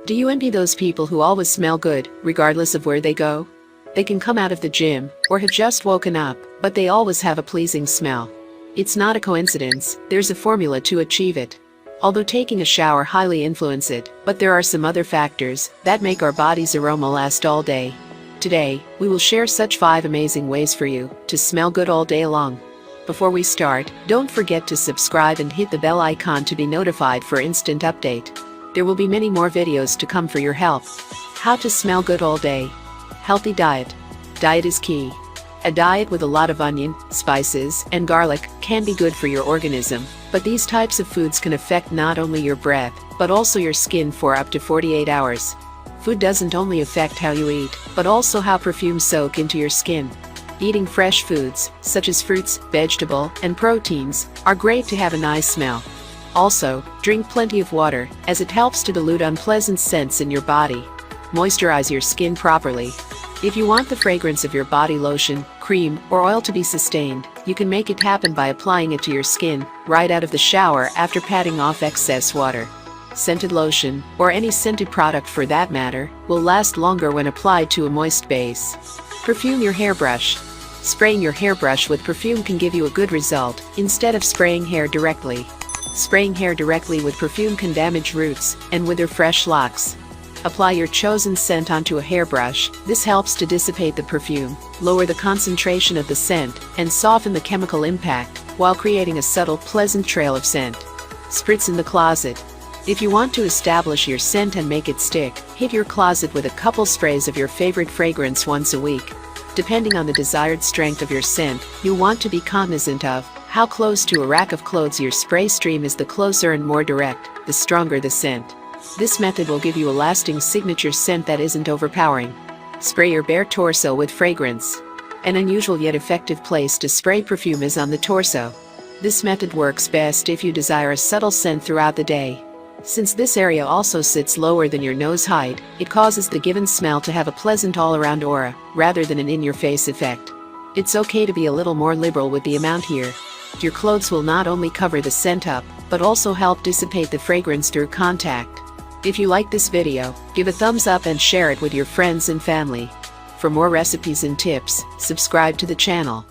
Do you envy those people who always smell good, regardless of where they go? They can come out of the gym, or have just woken up, but they always have a pleasing smell. It's not a coincidence, there's a formula to achieve it. Although taking a shower highly influences it, but there are some other factors that make our body's aroma last all day. Today, we will share such 5 amazing ways for you to smell good all day long. Before we start, don't forget to subscribe and hit the bell icon to be notified for instant update. There will be many more videos to come for your health. How to smell good all day. Healthy diet. Diet is key. A diet with a lot of onion, spices, and garlic can be good for your organism, but these types of foods can affect not only your breath, but also your skin for up to 48 hours. Food doesn't only affect how you eat, but also how perfumes soak into your skin. Eating fresh foods, such as fruits, vegetables, and proteins, are great to have a nice smell. Also, drink plenty of water, as it helps to dilute unpleasant scents in your body. Moisturize your skin properly. If you want the fragrance of your body lotion, cream, or oil to be sustained, you can make it happen by applying it to your skin, right out of the shower after patting off excess water. Scented lotion, or any scented product for that matter, will last longer when applied to a moist base. Perfume your hairbrush. Spraying your hairbrush with perfume can give you a good result, instead of spraying hair directly. Spraying hair directly with perfume can damage roots and wither fresh locks. Apply your chosen scent onto a hairbrush. This helps to dissipate the perfume, lower the concentration of the scent, and soften the chemical impact, while creating a subtle, pleasant trail of scent. Spritz in the closet. If you want to establish your scent and make it stick, hit your closet with a couple sprays of your favorite fragrance once a week. Depending on the desired strength of your scent, you'll want to be cognizant of how close to a rack of clothes your spray stream is. The closer and more direct, the stronger the scent. This method will give you a lasting signature scent that isn't overpowering. Spray your bare torso with fragrance. An unusual yet effective place to spray perfume is on the torso. This method works best if you desire a subtle scent throughout the day. Since this area also sits lower than your nose height, it causes the given smell to have a pleasant all-around aura, rather than an in-your-face effect. It's okay to be a little more liberal with the amount here. Your clothes will not only cover the scent up, but also help dissipate the fragrance through contact. If you like this video, give a thumbs up and share it with your friends and family. For more recipes and tips, subscribe to the channel.